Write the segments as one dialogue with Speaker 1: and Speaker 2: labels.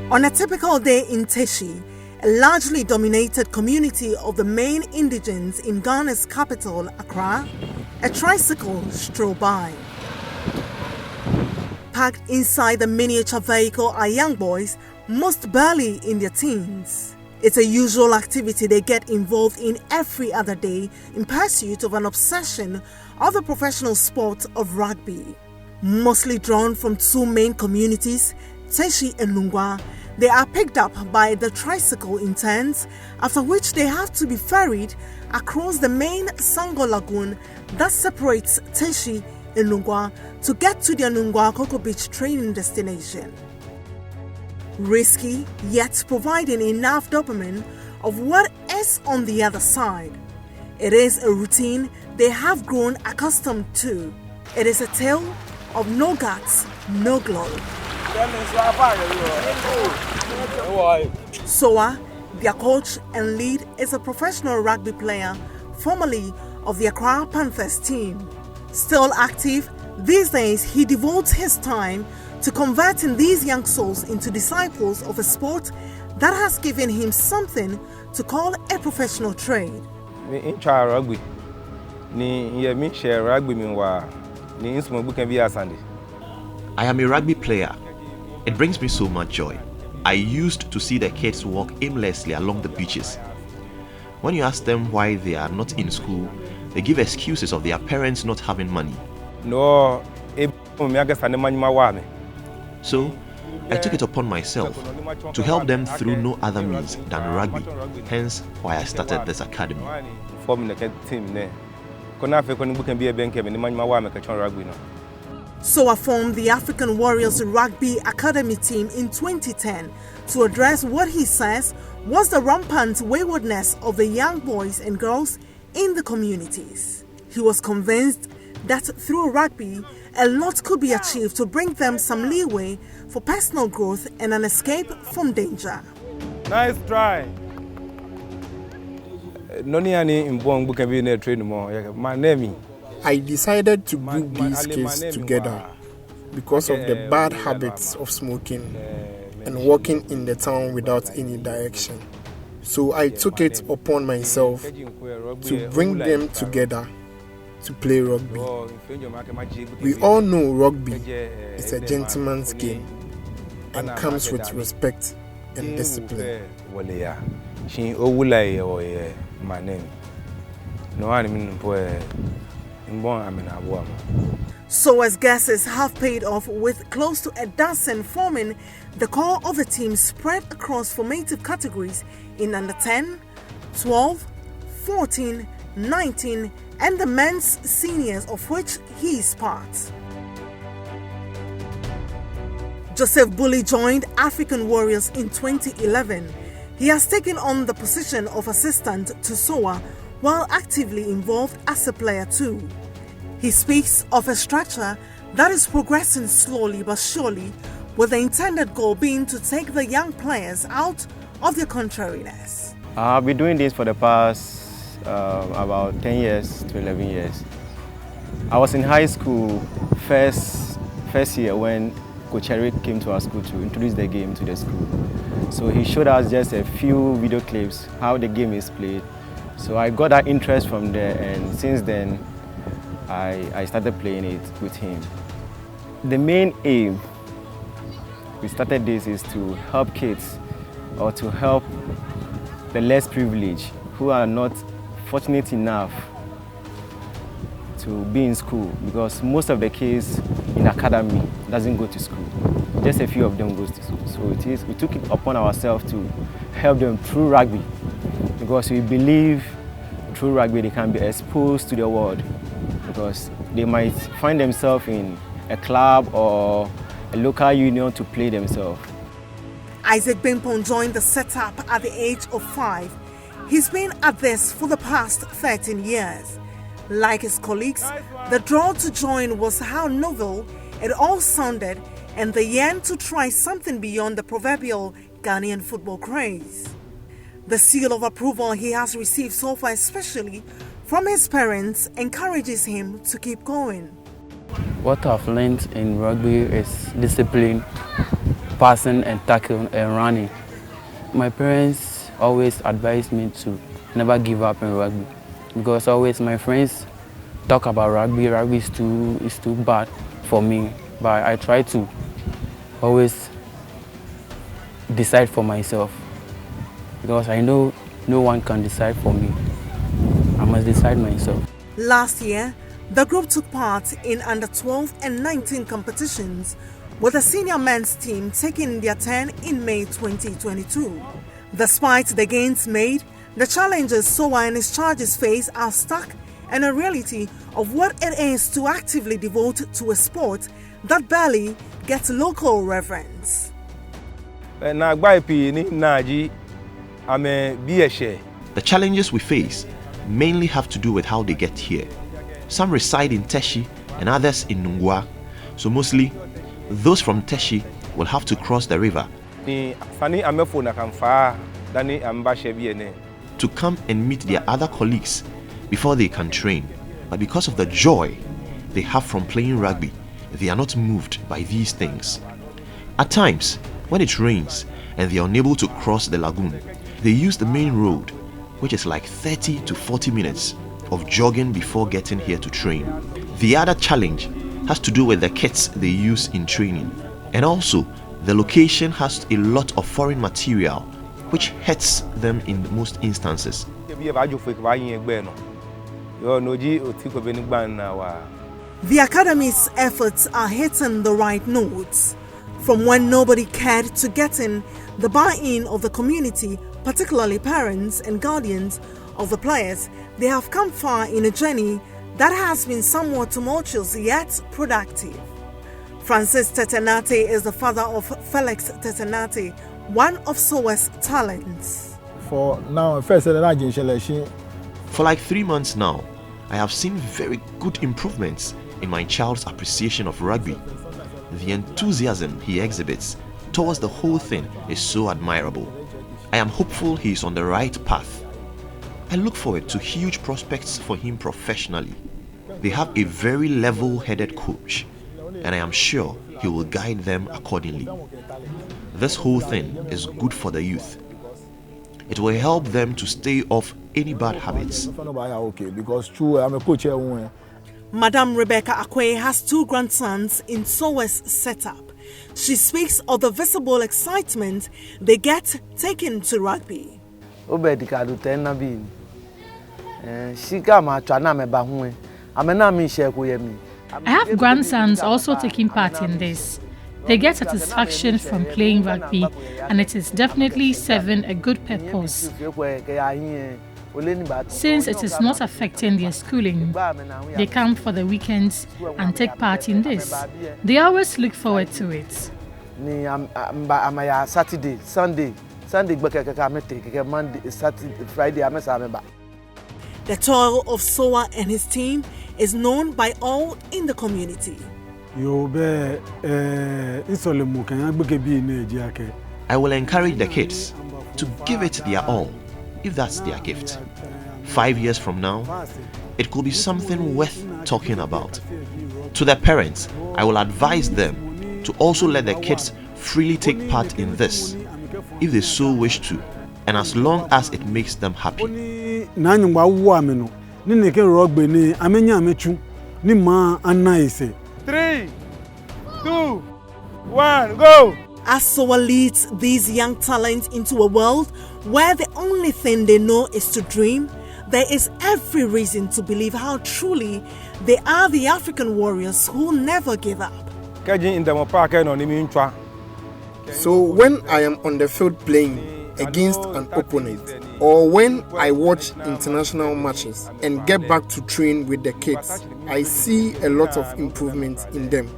Speaker 1: On a typical day in Teshi, a largely dominated community of the main indigents in Ghana's capital, Accra, a tricycle strolled by. Packed inside the miniature vehicle are young boys, most barely in their teens. It's a usual activity they get involved in every other day in pursuit of an obsession of the professional sport of rugby. Mostly drawn from two main communities, Teshi and Lungwa, they are picked up by the tricycle in turns, after which they have to be ferried across the main Sango Lagoon that separates Teshi and Lungwa to get to their Lungwa Coco Beach training destination. Risky, yet providing enough dopamine of what is on the other side. It is a routine they have grown accustomed to. It is a tale of no guts, no glory. SOWAH, their coach and lead, is a professional rugby player, formerly of the Accra Panthers team. Still active, these days he devotes his time to converting these young souls into disciples of a sport that has given him something to call a professional trade.
Speaker 2: I
Speaker 3: am a rugby player. It brings me so much joy. I used to see the kids walk aimlessly along the beaches. When you ask them why they are not in school, they give excuses of their parents not having money. So, I took it upon myself to help them through no other means than rugby, hence why I started this academy.
Speaker 1: SOWAH formed the African Warriors Rugby Academy team in 2010 to address what he says was the rampant waywardness of the young boys and girls in the communities. He was convinced that through rugby, a lot could be achieved to bring them some leeway for personal growth and an escape from danger.
Speaker 2: Nice try.
Speaker 4: I decided to group these kids together because of the bad habits of smoking and walking in the town without any direction. So I took it upon myself to bring them together to play rugby. We all know rugby is a gentleman's game and comes with respect and discipline.
Speaker 1: SOWAH's guesses have paid off, with close to a dozen forming the core of the team spread across formative categories in under 10, 12, 14, 19 and the men's seniors, of which he is part. Joseph BULLEY joined African Warriors in 2011. He has taken on the position of assistant to SOWAH while actively involved as a player too. He speaks of a structure that is progressing slowly but surely, with the intended goal being to take the young players out of their contrariness.
Speaker 5: I've been doing this for the past about 10 years to 11 years. I was in high school first year when Coach Eric came to our school to introduce the game to the school. So he showed us just a few video clips, how the game is played. So I got that interest from there, and since then I started playing it with him. The main aim we started this is to help kids, or to help the less privileged who are not fortunate enough to be in school, because most of the kids in the academy doesn't go to school. Just a few of them goes to school. So we took it upon ourselves to help them through rugby, because we believe through rugby they can be exposed to the world, because they might find themselves in a club or a local union to play themselves.
Speaker 1: Isaac Bimpon joined the setup at the age of 5. He's been at this for the past 13 years. Like his colleagues, the draw to join was how novel it all sounded, and the yearn to try something beyond the proverbial Ghanaian football craze. The seal of approval he has received so far, especially from his parents, encourages him to keep going.
Speaker 6: What I've learned in rugby is discipline, passing and tackling and running. My parents always advised me to never give up in rugby because always my friends talk about rugby. Rugby is too bad for me, but I try to always decide for myself because I know no one can decide for me. I must decide myself.
Speaker 1: Last year, the group took part in under 12 and 19 competitions, with the senior men's team taking their turn in May 2022. Despite the gains made, the challenges SOWAH and its charges face are stark and a reality of what it is to actively devote to a sport that barely gets local reverence.
Speaker 3: The challenges we face mainly have to do with how they get here. Some reside in Teshi and others in Nungwa, so mostly those from Teshi will have to cross the river to come and meet their other colleagues before they can train. But because of the joy they have from playing rugby, they are not moved by these things. At times, when it rains and they are unable to cross the lagoon, they use the main road, which is like 30 to 40 minutes of jogging before getting here to train. The other challenge has to do with the kits they use in training, and also the location has a lot of foreign material which hurts them in most instances.
Speaker 1: The academy's efforts are hitting the right notes. From when nobody cared to getting the buy-in of the community, particularly parents and guardians of the players, they have come far in a journey that has been somewhat tumultuous yet productive. Francis Tetenate is the father of Felix Tetenate, one of SOWAH's talents.
Speaker 3: For like 3 months now, I have seen very good improvements in my child's appreciation of rugby. The enthusiasm he exhibits towards the whole thing is so admirable. I am hopeful he is on the right path. I look forward to huge prospects for him professionally. They have a very level-headed coach, and I am sure he will guide them accordingly. This whole thing is good for the youth. It will help them to stay off any bad habits.
Speaker 1: Madam Rebecca Akwe has 2 grandsons in SOWAH's setup. She speaks of the visible excitement they get taken to rugby.
Speaker 7: I have grandsons also taking part in this. They get satisfaction from playing rugby, and it is definitely serving a good purpose. Since it is not affecting their schooling, they come for the weekends and take part in this. They always look forward to it.
Speaker 8: Saturday, Sunday, Monday, Saturday, Friday.
Speaker 1: The toil of SOWAH and his team is known by all in the community.
Speaker 3: I will encourage the kids to give it their all, if that's their gift. 5 years from now, it could be something worth talking about. To their parents, I will advise them to also let their kids freely take part in this, if they so wish to, and as long as it makes them happy.
Speaker 2: 3, 2, 1, go!
Speaker 1: As SOWAH leads these young talents into a world where the only thing they know is to dream, there is every reason to believe how truly they are the African warriors who never give up.
Speaker 4: So when I am on the field playing against an opponent, or when I watch international matches and get back to train with the kids, I see a lot of improvement in them.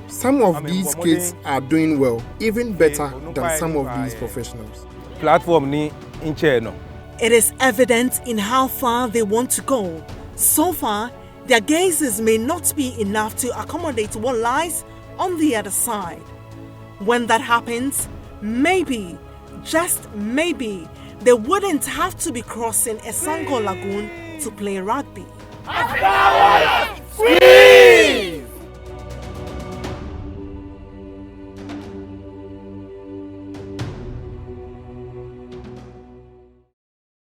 Speaker 4: Some of these kids are doing well, even better than some of these professionals.
Speaker 1: It is evident in how far they want to go. So far, their gazes may not be enough to accommodate what lies on the other side. When that happens, maybe, just maybe, they wouldn't have to be crossing a Sango Lagoon to play rugby.